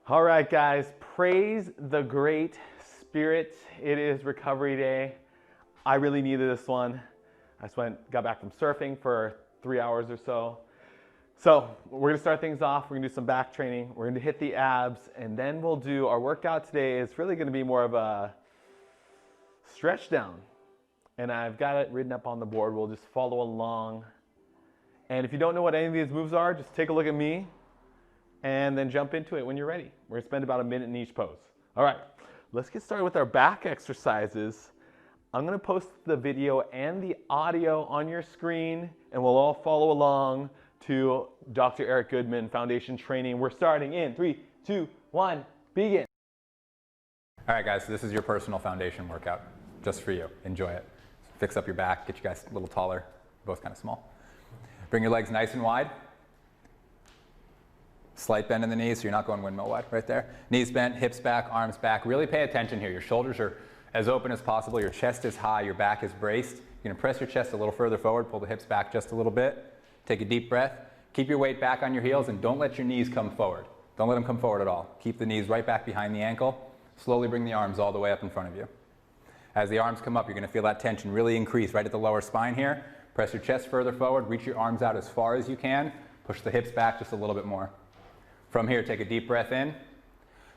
All right, guys, praise the great spirit. It is recovery day. I really needed this one. I just got back from surfing for 3 hours or so. So we're gonna start things off. We're gonna do some back training. We're gonna hit the abs, and then we'll do our workout today. It's really gonna be more of a stretch down. And I've got it written up on the board. We'll just follow along. And if you don't know what any of these moves are, just take a look at me and then jump into it when you're ready. We're gonna spend about a minute in each pose. All right, let's get started with our back exercises. I'm gonna post the video and the audio on your screen, and we'll all follow along to Dr. Eric Goodman Foundation Training. We're starting in 3, 2, 1, begin. All right, guys, so this is your personal foundation workout, just for you. Enjoy it. Fix up your back, get you guys a little taller, both kind of small. Bring your legs nice and wide. Slight bend in the knees, so you're not going windmill wide right there. Knees bent, hips back, arms back. Really pay attention here. Your shoulders are as open as possible. Your chest is high, your back is braced. You're gonna press your chest a little further forward, pull the hips back just a little bit. Take a deep breath. Keep your weight back on your heels and don't let your knees come forward. Don't let them come forward at all. Keep the knees right back behind the ankle. Slowly bring the arms all the way up in front of you. As the arms come up, you're gonna feel that tension really increase right at the lower spine here. Press your chest further forward, reach your arms out as far as you can. Push the hips back just a little bit more. From here, take a deep breath in. I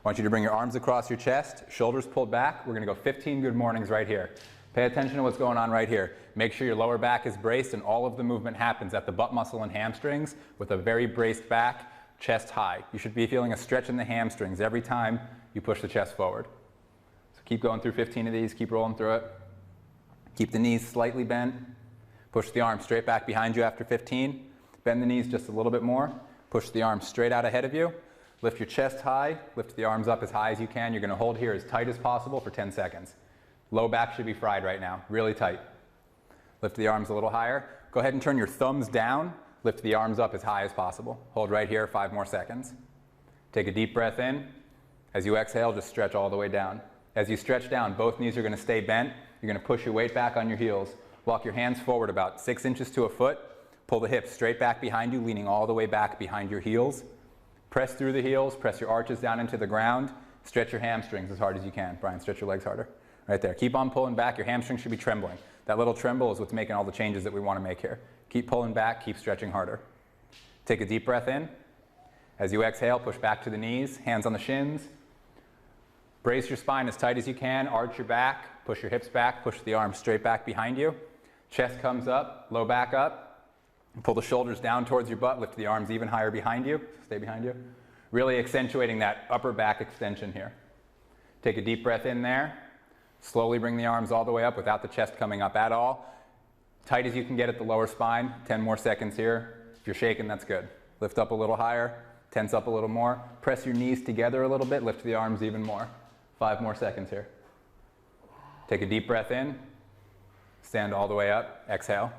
want you to bring your arms across your chest, shoulders pulled back. We're gonna go 15 good mornings right here. Pay attention to what's going on right here. Make sure your lower back is braced and all of the movement happens at the butt muscle and hamstrings with a very braced back, chest high. You should be feeling a stretch in the hamstrings every time you push the chest forward. So keep going through 15 of these, keep rolling through it. Keep the knees slightly bent. Push the arms straight back behind you after 15. Bend the knees just a little bit more. Push the arms straight out ahead of you. Lift your chest high. Lift the arms up as high as you can. You're going to hold here as tight as possible for 10 seconds. Low back should be fried right now. Really tight. Lift the arms a little higher. Go ahead and turn your thumbs down. Lift the arms up as high as possible. Hold right here 5 more seconds. Take a deep breath in. As you exhale, just stretch all the way down. As you stretch down, both knees are going to stay bent. You're going to push your weight back on your heels. Walk your hands forward about 6 inches to a foot. Pull the hips straight back behind you, leaning all the way back behind your heels. Press through the heels, press your arches down into the ground. Stretch your hamstrings as hard as you can. Brian, stretch your legs harder. Right there. Keep on pulling back. Your hamstrings should be trembling. That little tremble is what's making all the changes that we want to make here. Keep pulling back, keep stretching harder. Take a deep breath in. As you exhale, push back to the knees, hands on the shins. Brace your spine as tight as you can. Arch your back, push your hips back, push the arms straight back behind you. Chest comes up, low back up. Pull the shoulders down towards your butt, lift the arms even higher behind you, stay behind you. Really accentuating that upper back extension here. Take a deep breath in there. Slowly bring the arms all the way up without the chest coming up at all. Tight as you can get at the lower spine, 10 more seconds here. If you're shaking, that's good. Lift up a little higher, tense up a little more. Press your knees together a little bit, lift the arms even more. 5 more seconds here. Take a deep breath in. Stand all the way up, exhale.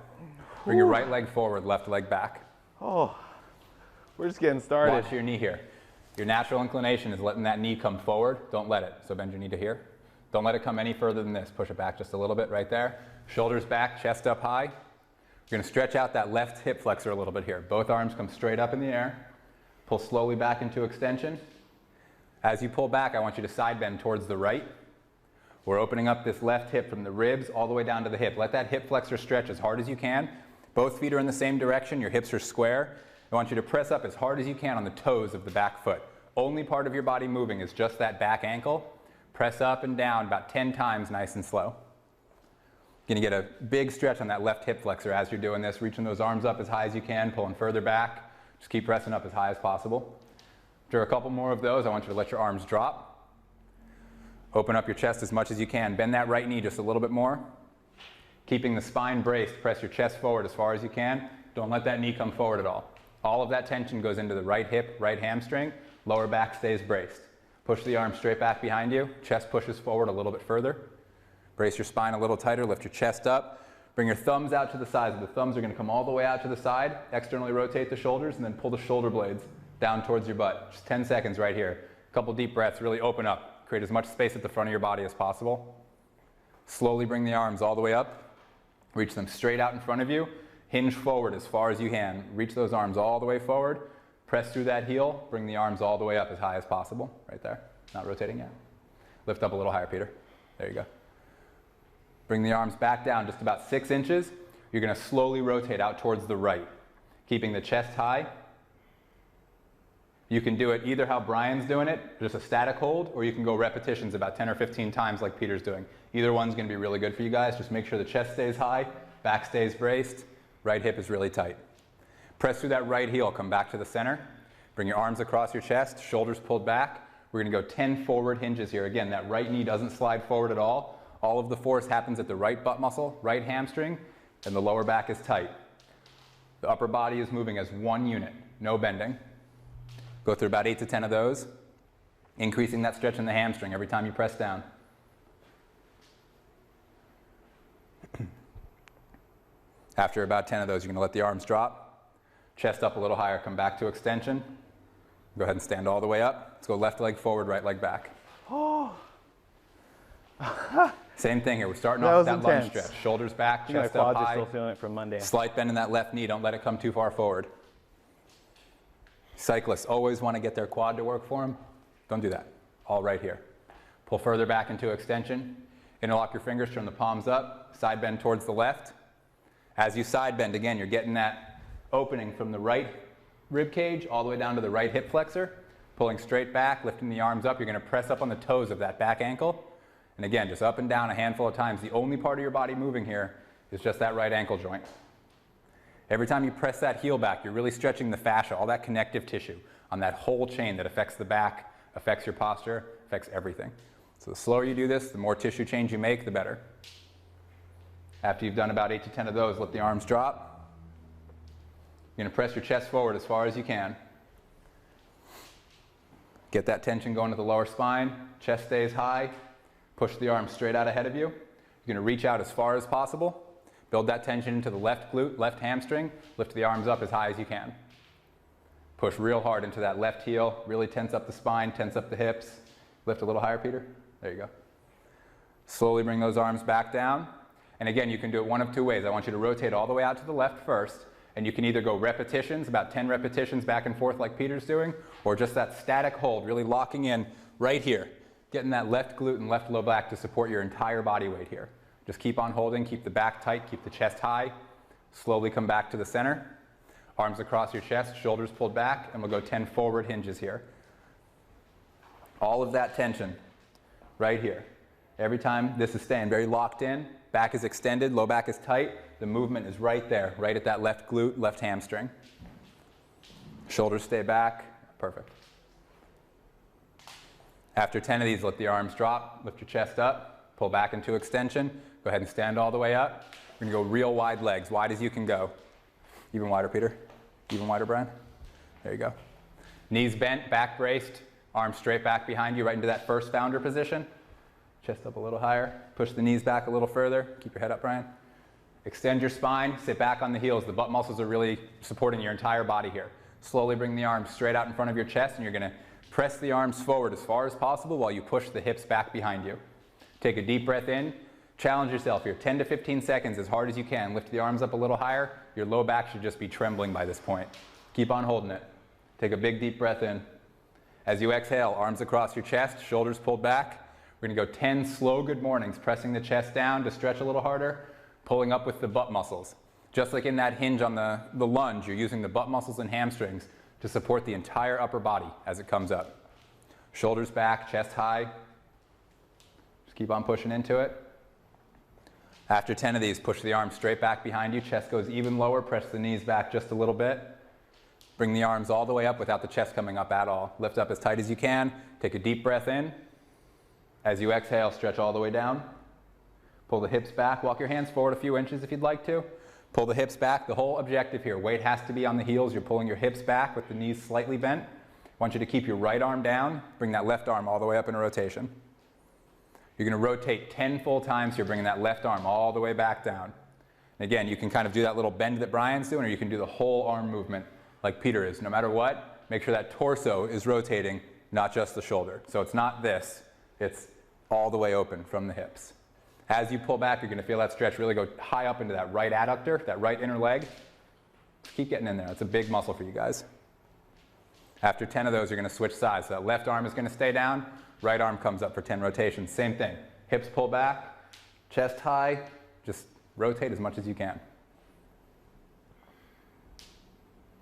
Bring your right leg forward, left leg back. Oh, we're just getting started. Watch your knee here. Your natural inclination is letting that knee come forward. Don't let it. So bend your knee to here. Don't let it come any further than this. Push it back just a little bit right there. Shoulders back, chest up high. You're going to stretch out that left hip flexor a little bit here. Both arms come straight up in the air. Pull slowly back into extension. As you pull back, I want you to side bend towards the right. We're opening up this left hip from the ribs all the way down to the hip. Let that hip flexor stretch as hard as you can. Both feet are in the same direction. Your hips are square. I want you to press up as hard as you can on the toes of the back foot. Only part of your body moving is just that back ankle. Press up and down about 10 times, nice and slow. You're going to get a big stretch on that left hip flexor as you're doing this. Reaching those arms up as high as you can, pulling further back. Just keep pressing up as high as possible. After a couple more of those, I want you to let your arms drop. Open up your chest as much as you can. Bend that right knee just a little bit more. Keeping the spine braced, press your chest forward as far as you can. Don't let that knee come forward at all. All of that tension goes into the right hip, right hamstring. Lower back stays braced. Push the arms straight back behind you. Chest pushes forward a little bit further. Brace your spine a little tighter. Lift your chest up. Bring your thumbs out to the sides. The thumbs are going to come all the way out to the side. Externally rotate the shoulders and then pull the shoulder blades down towards your butt. Just 10 seconds right here. A couple deep breaths. Really open up. Create as much space at the front of your body as possible. Slowly bring the arms all the way up. Reach them straight out in front of you. Hinge forward as far as you can. Reach those arms all the way forward. Press through that heel, bring the arms all the way up as high as possible, right there. Not rotating yet. Lift up a little higher, Peter. There you go. Bring the arms back down just about 6 inches. You're going to slowly rotate out towards the right, keeping the chest high. You can do it either how Brian's doing it, just a static hold, or you can go repetitions about 10 or 15 times like Peter's doing. Either one's going to be really good for you guys. Just make sure the chest stays high, back stays braced, right hip is really tight. Press through that right heel, come back to the center. Bring your arms across your chest, shoulders pulled back. We're going to go 10 forward hinges here. Again, that right knee doesn't slide forward at all. All of the force happens at the right butt muscle, right hamstring, and the lower back is tight. The upper body is moving as one unit, no bending. Go through about 8 to 10 of those, increasing that stretch in the hamstring every time you press down. After about 10 of those, you're going to let the arms drop, chest up a little higher, come back to extension. Go ahead and stand all the way up. Let's go left leg forward, right leg back. Oh. Same thing here. We're starting off with that lunge intense. stretch. Shoulders back, My chest up quads are high. still feeling it from Monday. Slight bend in that left knee. Don't let it come too far forward. Cyclists always want to get their quad to work for them. Don't do that. All right here. Pull further back into extension. Interlock your fingers, turn the palms up. Side bend towards the left. As you side bend, again, you're getting that opening from the right rib cage all the way down to the right hip flexor. Pulling straight back, lifting the arms up. You're going to press up on the toes of that back ankle. And again, just up and down a handful of times. The only part of your body moving here is just that right ankle joint. Every time you press that heel back, you're really stretching the fascia, all that connective tissue on that whole chain that affects the back, affects your posture, affects everything. So the slower you do this, the more tissue change you make, the better. After you've done about 8 to 10 of those, let the arms drop. You're going to press your chest forward as far as you can. Get that tension going to the lower spine. Chest stays high. Push the arms straight out ahead of you. You're going to reach out as far as possible. Build that tension into the left glute, left hamstring. Lift the arms up as high as you can. Push real hard into that left heel. Really tense up the spine, tense up the hips. Lift a little higher, Peter. There you go. Slowly bring those arms back down. And again, you can do it one of two ways. I want you to rotate all the way out to the left first. And you can either go repetitions, about 10 repetitions back and forth like Peter's doing, or just that static hold, really locking in right here. Getting that left glute and left low back to support your entire body weight here. Just keep on holding, keep the back tight, keep the chest high. Slowly come back to the center. Arms across your chest, shoulders pulled back, and we'll go 10 forward hinges here. All of that tension right here. Every time this is staying very locked in, back is extended, low back is tight, the movement is right there, right at that left glute, left hamstring. Shoulders stay back, perfect. After 10 of these, let the arms drop, lift your chest up, pull back into extension. Go ahead and stand all the way up. We're going to go real wide legs, wide as you can go. Even wider, Peter. Even wider, Brian. There you go. Knees bent, back braced, arms straight back behind you, right into that first founder position. Chest up a little higher. Push the knees back a little further. Keep your head up, Brian. Extend your spine, sit back on the heels. The butt muscles are really supporting your entire body here. Slowly bring the arms straight out in front of your chest, and you're going to press the arms forward as far as possible while you push the hips back behind you. Take a deep breath in. Challenge yourself here, 10 to 15 seconds as hard as you can. Lift the arms up a little higher. Your low back should just be trembling by this point. Keep on holding it. Take a big deep breath in. As you exhale, arms across your chest, shoulders pulled back. We're going to go 10 slow good mornings, pressing the chest down to stretch a little harder, pulling up with the butt muscles. Just like in that hinge on the lunge, you're using the butt muscles and hamstrings to support the entire upper body as it comes up. Shoulders back, chest high. Just keep on pushing into it. After 10 of these, push the arms straight back behind you. Chest goes even lower. Press the knees back just a little bit. Bring the arms all the way up without the chest coming up at all. Lift up as tight as you can. Take a deep breath in. As you exhale, stretch all the way down. Pull the hips back. Walk your hands forward a few inches if you'd like to. Pull the hips back. The whole objective here, weight has to be on the heels. You're pulling your hips back with the knees slightly bent. I want you to keep your right arm down. Bring that left arm all the way up in a rotation. You're going to rotate 10 full times here, bringing that left arm all the way back down. And again, you can kind of do that little bend that Brian's doing, or you can do the whole arm movement like Peter is. No matter what, make sure that torso is rotating, not just the shoulder. So it's not this. It's all the way open from the hips. As you pull back, you're going to feel that stretch really go high up into that right adductor, that right inner leg. Just keep getting in there. It's a big muscle for you guys. After 10 of those, you're going to switch sides. So that left arm is going to stay down, right arm comes up for 10 rotations. Same thing. Hips pull back, chest high, just rotate as much as you can.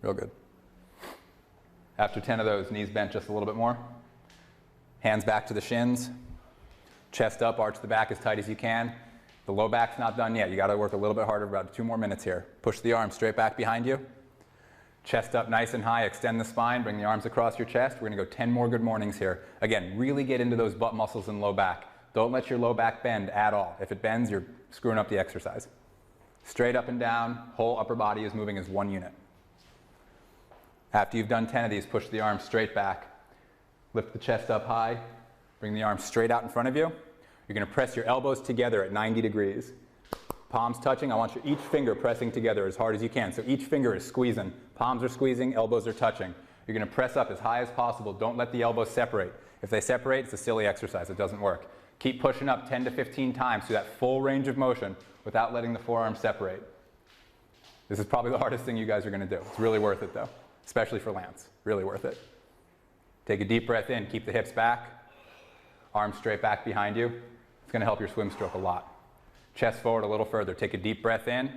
Real good. After 10 of those, knees bent just a little bit more. Hands back to the shins. Chest up, arch the back as tight as you can. The low back's not done yet. You got to work a little bit harder, about 2 more minutes here. Push the arms straight back behind you. Chest up nice and high, extend the spine, bring the arms across your chest. We're going to go 10 more good mornings here. Again, really get into those butt muscles and low back. Don't let your low back bend at all. If it bends, you're screwing up the exercise. Straight up and down, whole upper body is moving as one unit. After you've done 10 of these, push the arms straight back. Lift the chest up high, bring the arms straight out in front of you. You're going to press your elbows together at 90 degrees. Palms touching. I want each finger pressing together as hard as you can. So each finger is squeezing. Palms are squeezing, elbows are touching. You're going to press up as high as possible. Don't let the elbows separate. If they separate, it's a silly exercise. It doesn't work. Keep pushing up 10 to 15 times through that full range of motion without letting the forearms separate. This is probably the hardest thing you guys are going to do. It's really worth it though, especially for Lance. Really worth it. Take a deep breath in. Keep the hips back. Arms straight back behind you. It's going to help your swim stroke a lot. Chest forward a little further. Take a deep breath in.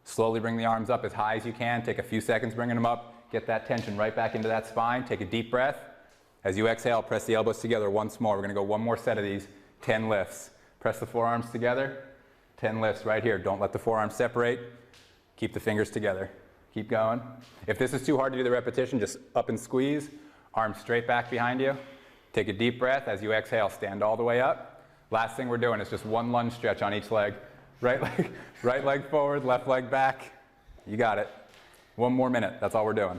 Slowly bring the arms up as high as you can. Take a few seconds bringing them up. Get that tension right back into that spine. Take a deep breath. As you exhale, press the elbows together once more. We're going to go one more set of these. 10 lifts. Press the forearms together. 10 lifts right here. Don't let the forearms separate. Keep the fingers together. Keep going. If this is too hard to do the repetition, just up and squeeze. Arms straight back behind you. Take a deep breath. As you exhale, stand all the way up. Last thing we're doing is just one lunge stretch on each leg. Right leg forward, left leg back. You got it. One more minute. That's all we're doing.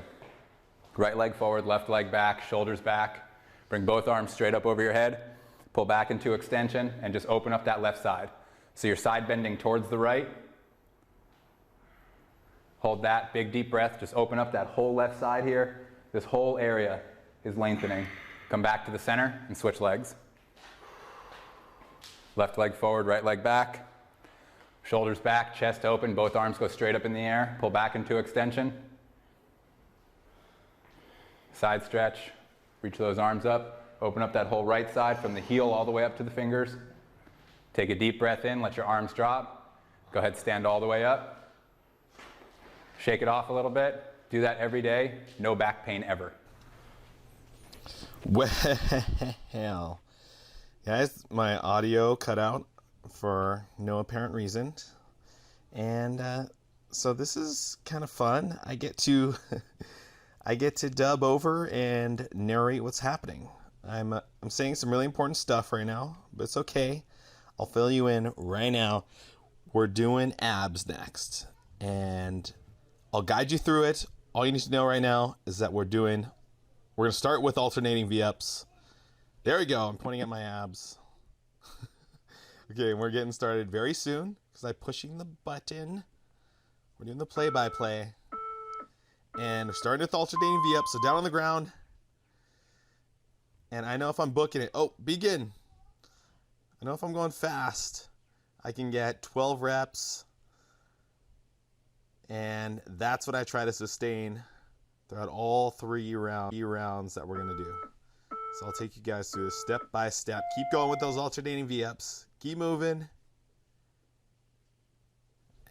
Right leg forward, left leg back, shoulders back. Bring both arms straight up over your head. Pull back into extension and just open up that left side. So you're side bending towards the right. Hold that, big deep breath. Just open up that whole left side here. This whole area is lengthening. Come back to the center and switch legs. Left leg forward, right leg back. Shoulders back, chest open, both arms go straight up in the air. Pull back into extension. Side stretch, reach those arms up. Open up that whole right side from the heel all the way up to the fingers. Take a deep breath in, let your arms drop. Go ahead, stand all the way up. Shake it off a little bit. Do that every day. No back pain ever. Well, guys, my audio cut out for no apparent reason. And so this is kind of fun. I get to dub over and narrate what's happening. I'm saying some really important stuff right now, but it's okay. I'll fill you in right now. We're doing abs next, and I'll guide you through it. All you need to know right now is that we're going to start with alternating V-ups. There we go. I'm pointing at my abs. Okay, we're getting started very soon because I'm pushing the button. We're doing the play-by-play. And we're starting with alternating V-ups. So down on the ground. And I know if I'm booking it. Oh, begin. I know if I'm going fast, I can get 12 reps. And that's what I try to sustain throughout all 3 rounds that we're going to do. So I'll take you guys through this step by step. Keep going with those alternating V-ups. Keep moving.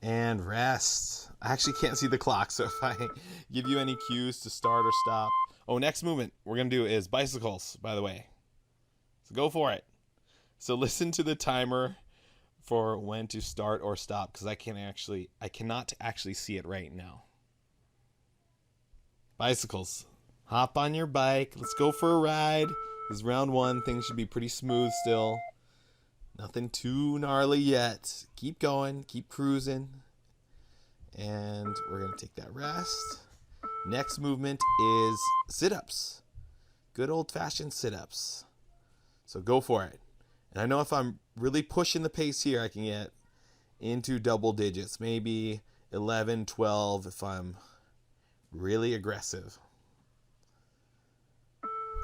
And rest. I actually can't see the clock, so if I give you any cues to start or stop. Oh, next movement we're going to do is bicycles, by the way. So go for it. So listen to the timer for when to start or stop, because I cannot actually see it right now. Bicycles. Hop on your bike. Let's go for a ride. This is round 1. Things should be pretty smooth still. Nothing too gnarly yet. Keep going. Keep cruising. And we're going to take that rest. Next movement is sit-ups. Good old-fashioned sit-ups. So go for it. And I know if I'm really pushing the pace here, I can get into double digits. Maybe 11, 12 if I'm really aggressive.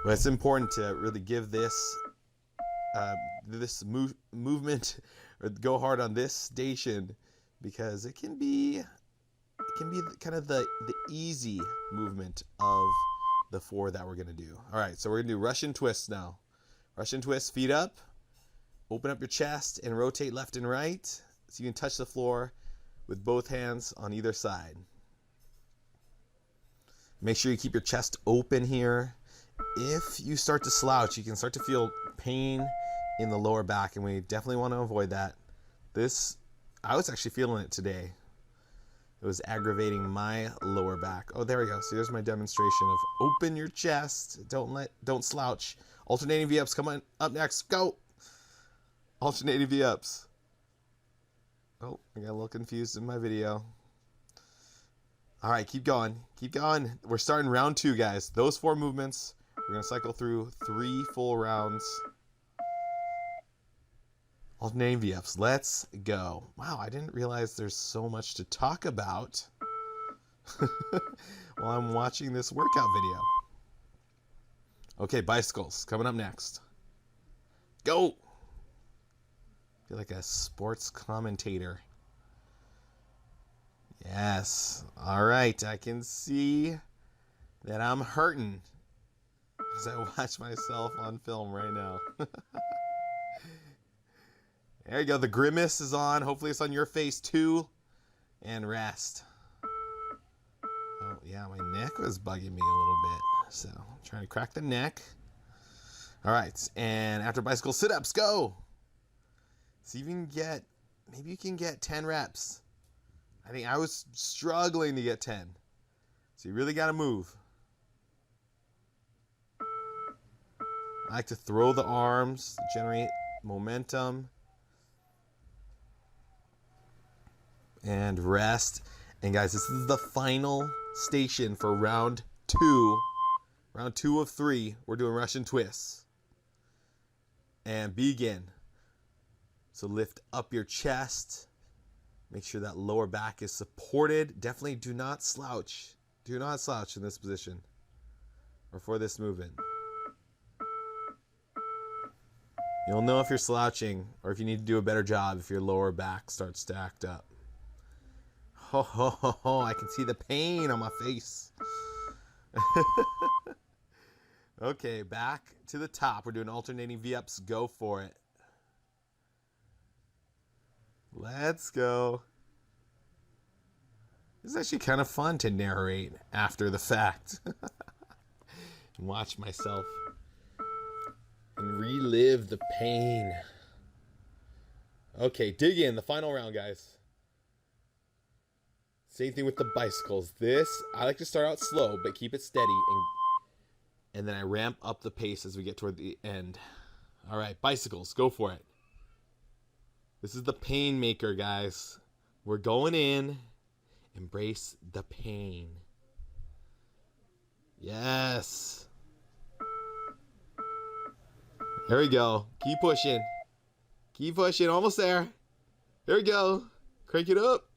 But it's important to really give this movement, or go hard on this station, because it can be kind of the easy movement of the 4 that we're going to do. All right, so we're going to do Russian twists now. Russian twist, feet up. Open up your chest and rotate left and right so you can touch the floor with both hands on either side. Make sure you keep your chest open here. If you start to slouch, you can start to feel pain in the lower back, and we definitely want to avoid that. I was actually feeling it today. It was aggravating my lower back. Oh, there we go. So here's my demonstration of open your chest. Don't slouch. Alternating V-ups. Come on, up next. Go. Alternating V-ups. Oh, I got a little confused in my video. All right, keep going. Keep going. We're starting round 2, guys. Those 4 movements. We're going to cycle through 3 full rounds. Alternating V-ups. Let's go. Wow, I didn't realize there's so much to talk about while I'm watching this workout video. Okay, bicycles coming up next. Go. I feel like a sports commentator. Yes. All right, I can see that I'm hurting as I watch myself on film right now. There you go. The grimace is on. Hopefully it's on your face too. And rest. Oh, yeah, my neck was bugging me a little bit. So, I'm trying to crack the neck. All right. And after bicycle sit-ups, go. See if you can maybe you can get 10 reps. I think I was struggling to get 10. So you really got to move. I like to throw the arms, generate momentum. And rest. And guys, this is the final station for round 2. Round 2 of 3. We're doing Russian twists. And begin. So lift up your chest. Make sure that lower back is supported. Definitely do not slouch. Do not slouch in this position or for this movement. You'll know if you're slouching or if you need to do a better job if your lower back starts to act up. Ho, ho, ho, ho. I can see the pain on my face. Okay, back to the top. We're doing alternating V-ups. Go for it. Let's go. It's actually kind of fun to narrate after the fact. And watch myself and relive the pain. Okay, dig in. The final round, guys. Same thing with the bicycles. I like to start out slow, but keep it steady. And then I ramp up the pace as we get toward the end. All right, bicycles. Go for it. This is the pain maker, guys. We're going in. Embrace the pain. Yes. There we go. Keep pushing. Keep pushing. Almost there. There we go. Crank it up.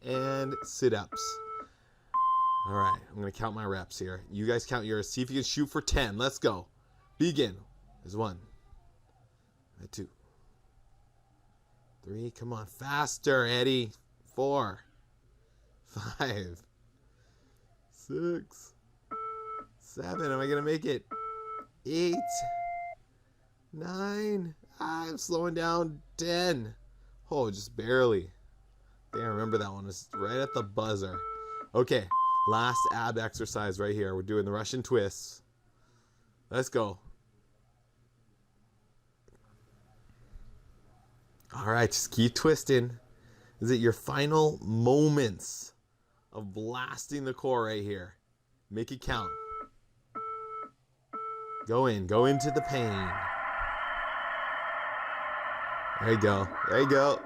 And sit-ups. All right. I'm going to count my reps here. You guys count yours. See if you can shoot for 10. Let's go. Begin. There's 1. 2. 3. Come on. Faster, Eddie. 4. 5. 6. 7. Am I going to make it? 8. 9. I'm slowing down. 10. Oh, just barely. I remember that one was right at the buzzer. Okay, last ab exercise right here. We're doing the Russian twists. Let's go. All right, just keep twisting. Is it your final moments of blasting the core right here? Make it count. Go into the pain. There you go. There you go.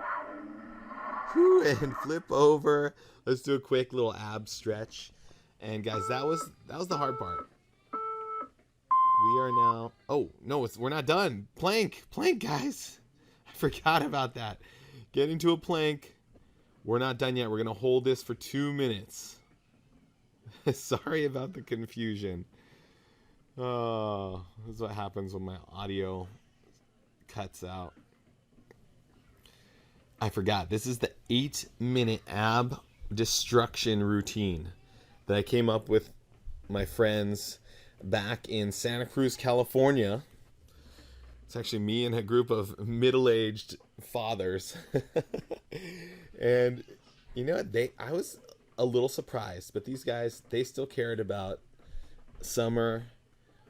Whew, and flip over. Let's do a quick little ab stretch. And guys, that was the hard part. We are now. Oh no, we're not done. Plank, guys. I forgot about that. Get into a plank. We're not done yet. We're gonna hold this for 2 minutes. Sorry about the confusion. Oh, this is what happens when my audio cuts out. I forgot. This is the 8-minute ab destruction routine. that I came up with my friends back in Santa Cruz, California. It's actually me and a group of middle-aged fathers. And you know what? I was a little surprised, but these guys, they still cared about summer,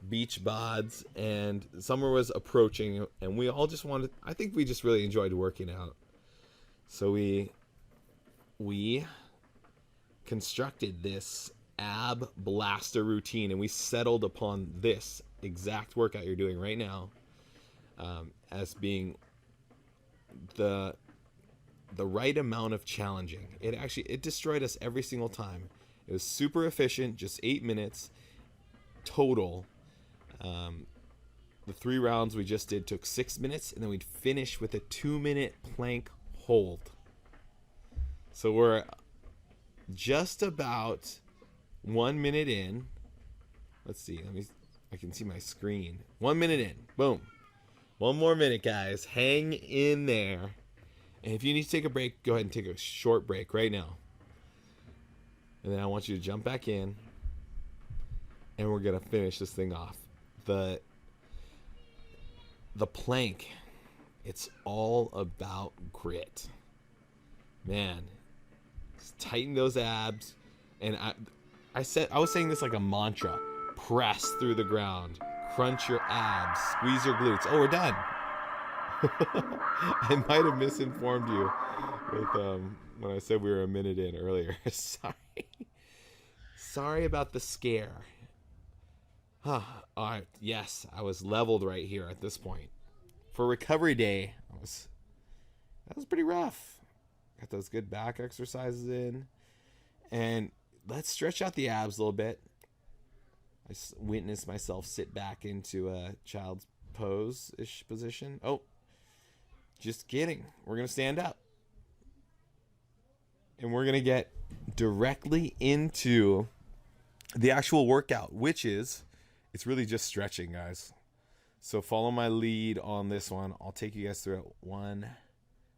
beach bods, and summer was approaching, and we all just wanted, I think we just really enjoyed working out. So we constructed this ab blaster routine, and we settled upon this exact workout you're doing right now as being the right amount of challenging. It destroyed us every single time. It was super efficient, just 8 minutes total. The 3 rounds we just did took 6 minutes, and then we'd finish with a 2-minute plank hold. So we're just about 1 minute in. Let's see. I can see my screen. 1 minute in. Boom. 1 more minute, guys. Hang in there. And if you need to take a break, go ahead and take a short break right now. And then I want you to jump back in, and we're going to finish this thing off. The plank, it's all about grit. Man, just tighten those abs. And I was saying this like a mantra. Press through the ground. Crunch your abs. Squeeze your glutes. Oh, we're done. I might have misinformed you with when I said we were a minute in earlier. Sorry about the scare. All right. Yes, I was leveled right here at this point. For recovery day, that was pretty rough. Got those good back exercises in. And let's stretch out the abs a little bit. I witnessed myself sit back into a child's pose-ish position. Oh, just kidding. We're going to stand up. And we're going to get directly into the actual workout, which is, it's really just stretching, guys. So follow my lead on this one. I'll take you guys through it one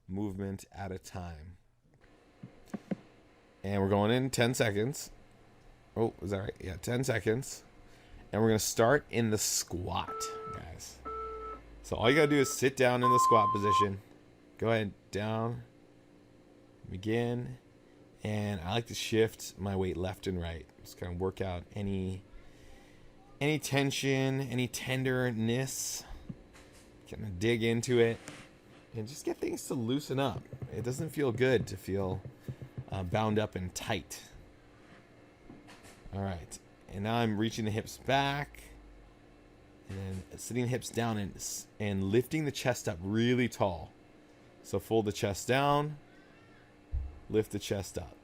movement at a time. And we're going in 10 seconds. Oh, is that right? Yeah, 10 seconds. And we're going to start in the squat, guys. So all you got to do is sit down in the squat position. Go ahead, down. Begin. And I like to shift my weight left and right. Just kind of work out any tension, any tenderness. Kind of dig into it. And just get things to loosen up. It doesn't feel good to feel bound up and tight. All right. And now I'm reaching the hips back. And then sitting the hips down and lifting the chest up really tall. So fold the chest down. Lift the chest up.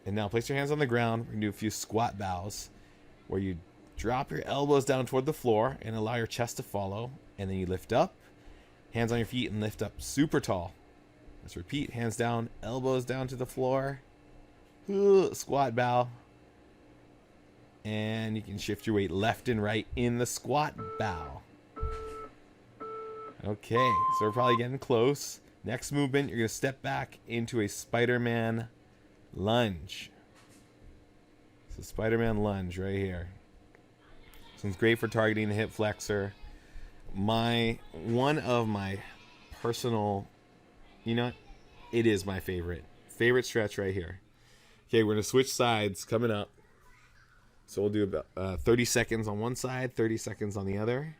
And now place your hands on the ground. We're going to do a few squat bows where you drop your elbows down toward the floor and allow your chest to follow. And then you lift up. Hands on your feet and lift up super tall. Let's repeat. Hands down, elbows down to the floor. Squat bow. And you can shift your weight left and right in the squat bow. Okay, so we're probably getting close. Next movement, you're going to step back into a Spider-Man lunge. So Spider-Man lunge right here. This one's great for targeting the hip flexor. One of my personal, you know what? It is my favorite stretch right here. Okay, we're going to switch sides coming up. So we'll do about 30 seconds on one side, 30 seconds on the other.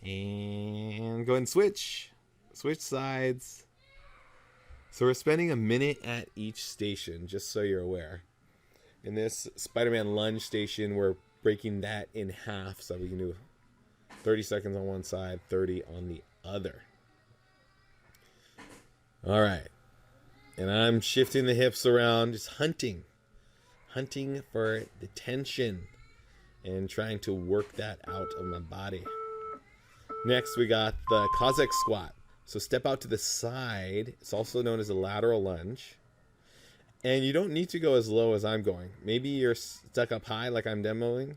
And go ahead and switch sides. So we're spending a minute at each station, just so you're aware. In this Spider-Man lunge station, we're breaking that in half, so we can do 30 seconds on one side, 30 on the other. All right. And I'm shifting the hips around, just hunting for the tension and trying to work that out of my body. Next, we got the Cossack squat. So step out to the side. It's also known as a lateral lunge. And you don't need to go as low as I'm going. Maybe you're stuck up high like I'm demoing.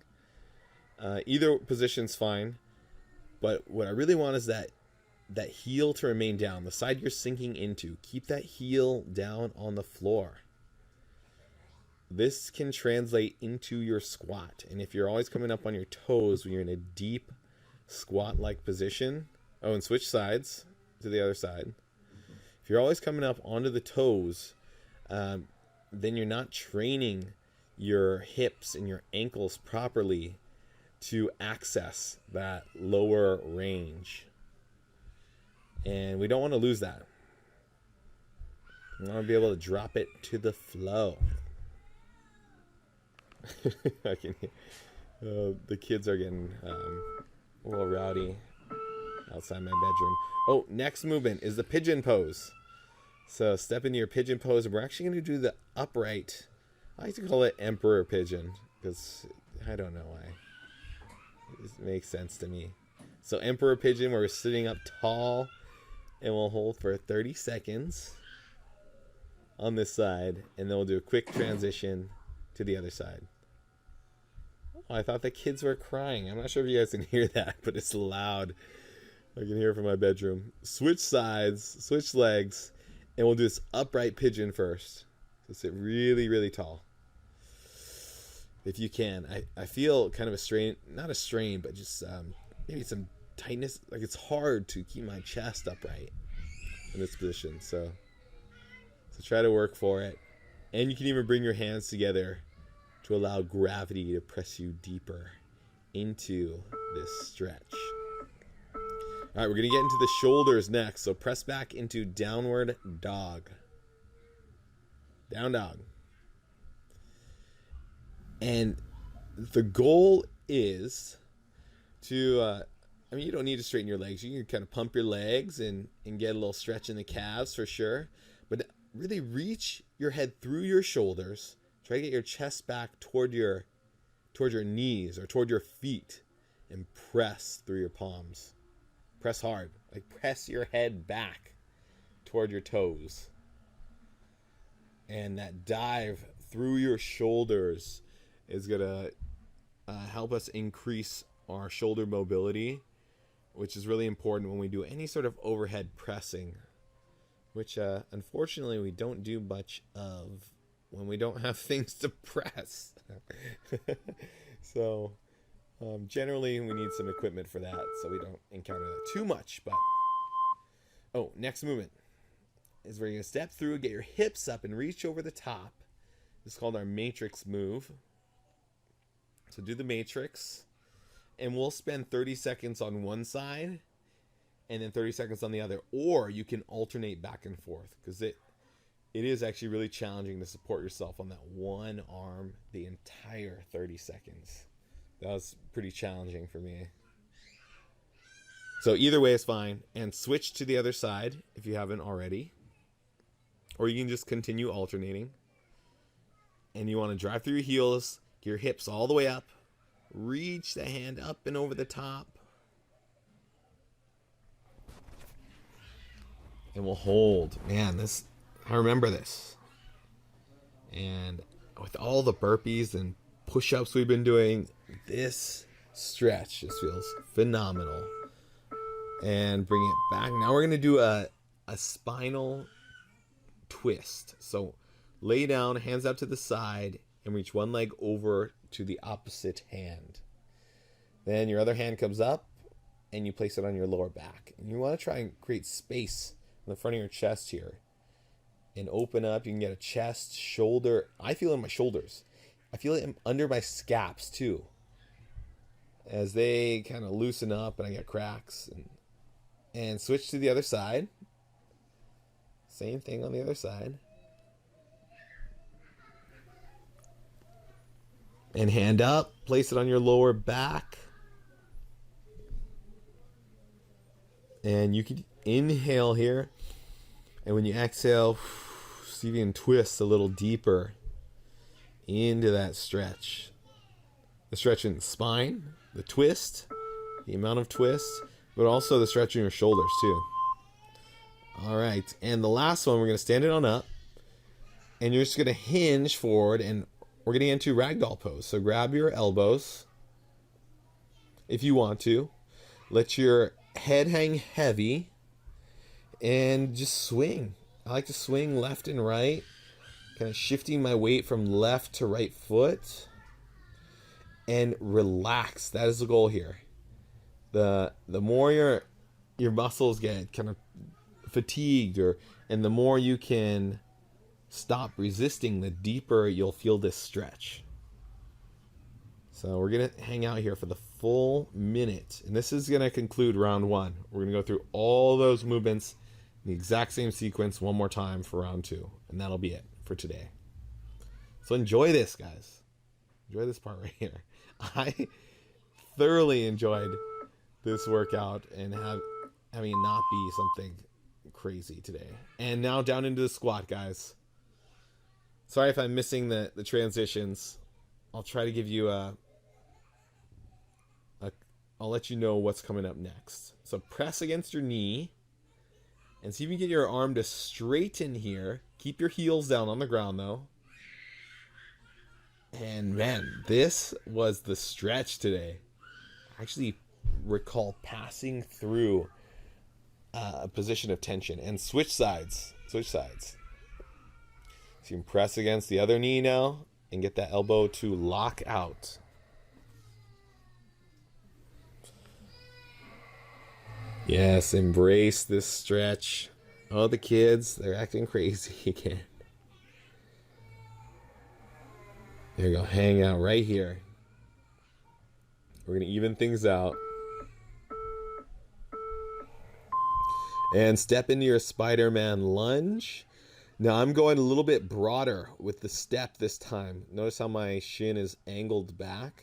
Either position's fine. But what I really want is that heel to remain down. The side you're sinking into. Keep that heel down on the floor. this can translate into your squat. And if you're always coming up on your toes when you're in a deep squat-like position, and switch sides to the other side. If you're always coming up onto the toes, then you're not training your hips and your ankles properly to access that lower range. And we don't want to lose that. We want to be able to drop it to the flow. I can hear, the kids are getting a little rowdy outside my bedroom. Oh, next movement is the pigeon pose. So step into your pigeon pose. We're actually going to do the upright. I like to call it emperor pigeon because I don't know why. It makes sense to me. So emperor pigeon, where we're sitting up tall, and we'll hold for 30 seconds on this side, and then we'll do a quick transition to the other side. Oh, I thought the kids were crying. I'm not sure if you guys can hear that, but it's loud. I can hear it from my bedroom. Switch sides, switch legs, and we'll do this upright pigeon first. So sit really, really tall. If you can. I feel kind of a strain, not a strain, but just maybe some tightness. Like it's hard to keep my chest upright in this position. So try to work for it. And you can even bring your hands together to allow gravity to press you deeper into this stretch. All right, we're going to get into the shoulders next. So press back into downward dog. Down dog. And the goal is to, you don't need to straighten your legs. You can kind of pump your legs and get a little stretch in the calves for sure. But really reach your head through your shoulders. Try to get your chest back toward your knees or toward your feet and press through your palms. Press hard. Like press your head back toward your toes. And that dive through your shoulders is going to help us increase our shoulder mobility, which is really important when we do any sort of overhead pressing, which unfortunately we don't do much of when we don't have things to press. So generally we need some equipment for that so we don't encounter that too much. But next movement is where you're going to step through, get your hips up and reach over the top. This is called our matrix move. So do the matrix, and we'll spend 30 seconds on one side and then 30 seconds on the other, or you can alternate back and forth because it is actually really challenging to support yourself on that one arm the entire 30 seconds. That was pretty challenging for me. So either way is fine, and switch to the other side if you haven't already, or you can just continue alternating. And you want to drive through your heels, get your hips all the way up, reach the hand up and over the top, and we'll hold. Man, I remember this. And with all the burpees and push-ups we've been doing, this stretch just feels phenomenal. And bring it back. Now we're going to do a spinal twist. So lay down, hands out to the side, and reach one leg over to the opposite hand. Then your other hand comes up, and you place it on your lower back. And you want to try and create space in the front of your chest here. And open up. You can get a chest, shoulder. I feel it in my shoulders. I feel it under my scaps, too. As they kind of loosen up, and I get cracks. And switch to the other side. Same thing on the other side. And hand up, place it on your lower back. And you can inhale here. And when you exhale, see if you can twist a little deeper into that stretch. The stretch in the spine, the twist, the amount of twist, but also the stretch in your shoulders too. All right, and the last one, we're going to stand it on up. And you're just going to hinge forward, and we're getting into ragdoll pose. So grab your elbows if you want to. Let your head hang heavy and just swing. I like to swing left and right kind of shifting my weight from left to right foot, and relax. That is the goal here. The more your muscles get kind of fatigued, and the more you can stop resisting, the deeper you'll feel this stretch. So we're going to hang out here for the full minute. And this is going to conclude round 1. We're going to go through all those movements in the exact same sequence one more time for round 2. And that'll be it for today. So enjoy this, guys. Enjoy this part right here. I thoroughly enjoyed this workout and having it not be something crazy today. And now down into the squat, guys. Sorry if I'm missing the transitions. I'll try to give you I'll let you know what's coming up next. So press against your knee and see if you can get your arm to straighten here. Keep your heels down on the ground though. And man, this was the stretch today. I actually recall passing through a position of tension. And switch sides. Switch sides. So you can press against the other knee now and get that elbow to lock out. Yes, embrace this stretch. Oh, the kids, they're acting crazy again. There you go, hang out right here. We're going to even things out. And step into your Spider-Man lunge. Now I'm going a little bit broader with the step this time. Notice how my shin is angled back.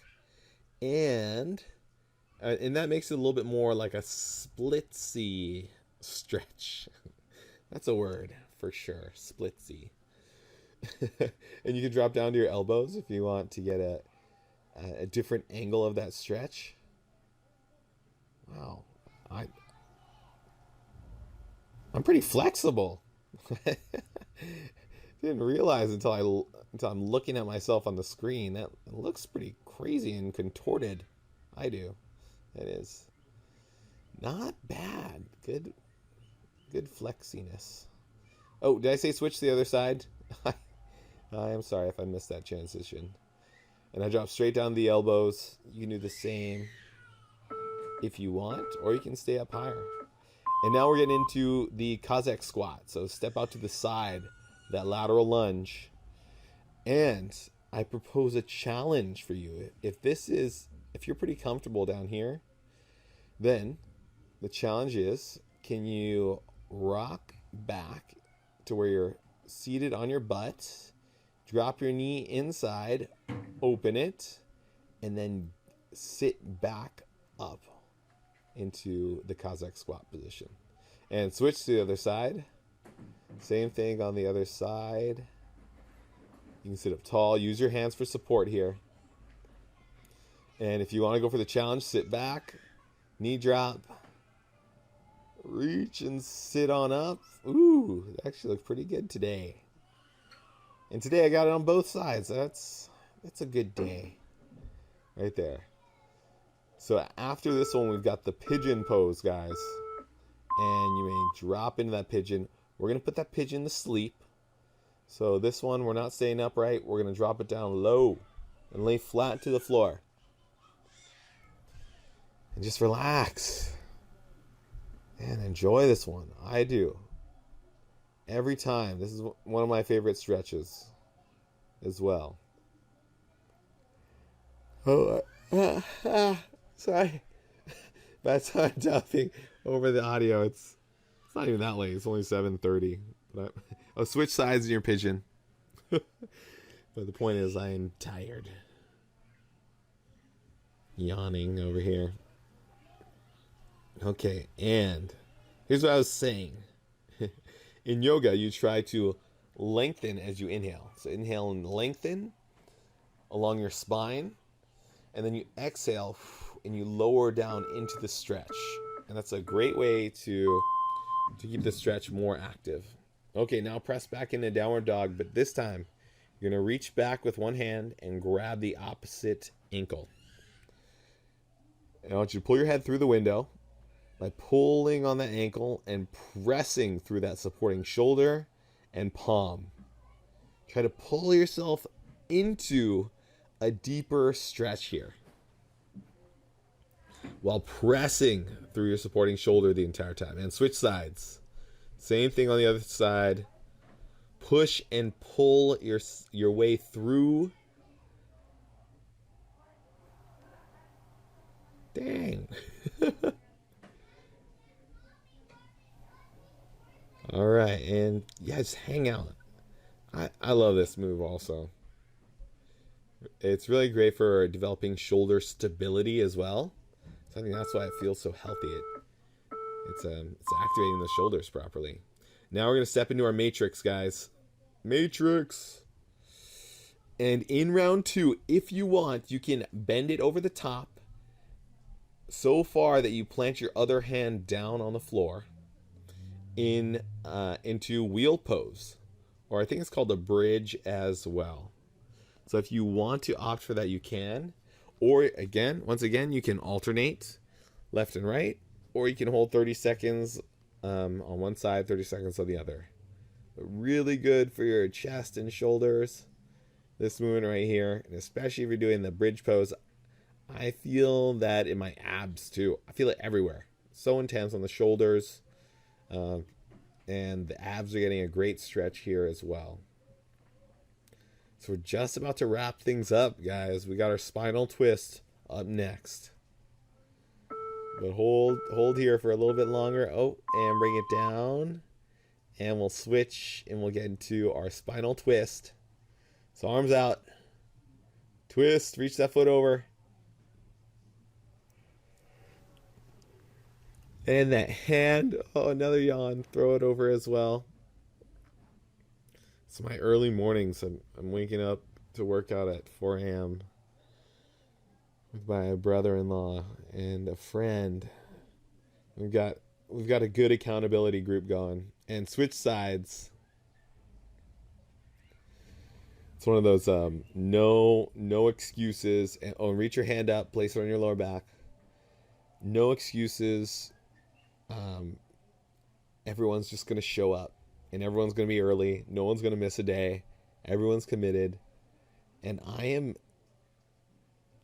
And that makes it a little bit more like a splitsy stretch. That's a word for sure, splitsy. And you can drop down to your elbows if you want to get a different angle of that stretch. Wow, I'm pretty flexible. Didn't realize until I'm looking at myself on the screen that it looks pretty crazy and contorted. I do. It is not bad. Good flexiness. Oh, did I say switch to the other side? I am sorry if I missed that transition. And I drop straight down the elbows. You can do the same if you want, or you can stay up higher. And now we're getting into the Cossack squat. So step out to the side, that lateral lunge. And I propose a challenge for you. If you're pretty comfortable down here, then the challenge is, can you rock back to where you're seated on your butt, drop your knee inside, open it, and then sit back up into the Cossack squat position. And switch to the other side. Same thing on the other side. You can sit up tall. Use your hands for support here. And if you want to go for the challenge, sit back, knee drop, reach and sit on up. Ooh, it actually looks pretty good today. And today I got it on both sides. That's a good day right there. So after this one, we've got the pigeon pose, guys. And you may drop into that pigeon. We're going to put that pigeon to sleep. So this one, we're not staying upright. We're going to drop it down low and lay flat to the floor. And just relax. And enjoy this one. I do. Every time. This is one of my favorite stretches as well. Oh, sorry. Bad time tapping over the audio. It's not even that late. It's only 7:30. But I'll switch sides in your pigeon. But the point is, I am tired. Yawning over here. Okay, and here's what I was saying. In yoga, you try to lengthen as you inhale. So inhale and lengthen along your spine. And then you exhale and you lower down into the stretch. And that's a great way to keep the stretch more active. Okay, now press back into downward dog, but this time you're going to reach back with one hand and grab the opposite ankle. And I want you to pull your head through the window by pulling on that ankle and pressing through that supporting shoulder and palm. Try to pull yourself into a deeper stretch here while pressing through your supporting shoulder the entire time. And switch sides. Same thing on the other side. Push and pull your way through. Dang. All right, and yeah, just hang out. I love this move also. It's really great for developing shoulder stability as well. So I think that's why it feels so healthy. It's activating the shoulders properly. Now we're going to step into our matrix, guys. Matrix. And in round 2, if you want, you can bend it over the top so far that you plant your other hand down on the floor into wheel pose. Or I think it's called a bridge as well. So if you want to opt for that, you can. Or once again, you can alternate left and right. Or you can hold 30 seconds on one side, 30 seconds on the other. But really good for your chest and shoulders. This movement right here. And especially if you're doing the bridge pose. I feel that in my abs too. I feel it everywhere. So intense on the shoulders. And the abs are getting a great stretch here as well. So we're just about to wrap things up, guys. We got our spinal twist up next. But hold here for a little bit longer. Oh, and bring it down. And we'll switch and we'll get into our spinal twist. So arms out. Twist, reach that foot over. And that hand, oh, another yawn. Throw it over as well. It's my early mornings. I'm waking up to work out at 4 a.m. with my brother-in-law and a friend. We've got a good accountability group going. And switch sides. It's one of those no excuses. And reach your hand up, place it on your lower back. No excuses. Everyone's just going to show up. And everyone's going to be early. No one's going to miss a day. Everyone's committed. And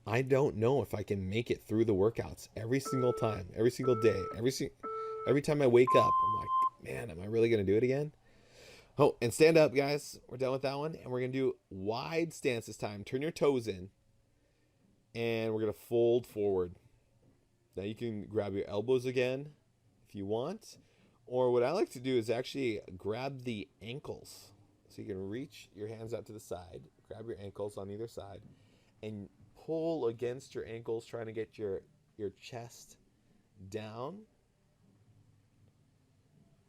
I don't know if I can make it through the workouts every single time, every single day, every time I wake up. I'm like, man, am I really going to do it again? Oh, and stand up, guys. We're done with that one. And we're going to do wide stance this time. Turn your toes in. And we're going to fold forward. Now you can grab your elbows again if you want. Or what I like to do is actually grab the ankles. So you can reach your hands out to the side, grab your ankles on either side, and pull against your ankles, trying to get your chest down.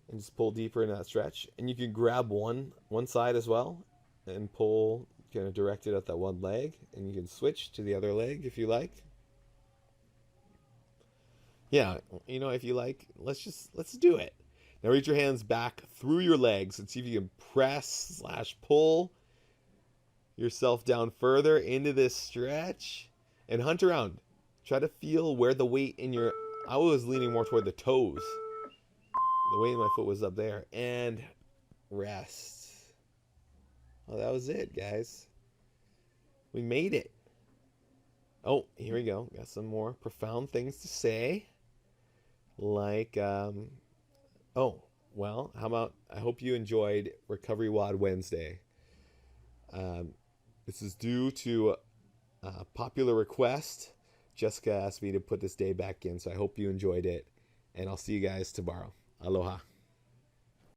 And just pull deeper in that stretch. And you can grab one side as well and pull, kind of direct it at that one leg. And you can switch to the other leg if you like. Yeah, if you like, let's do it. Now reach your hands back through your legs and see if you can press/pull yourself down further into this stretch and hunt around. Try to feel where the weight in I was leaning more toward the toes. The weight in my foot was up there. And rest. Oh, that was it, guys. We made it. Oh, here we go. Got some more profound things to say. Like, how about, I hope you enjoyed Recovery WOD Wednesday. This is due to popular request. Jessica asked me to put this day back in, so I hope you enjoyed it. And I'll see you guys tomorrow. Aloha.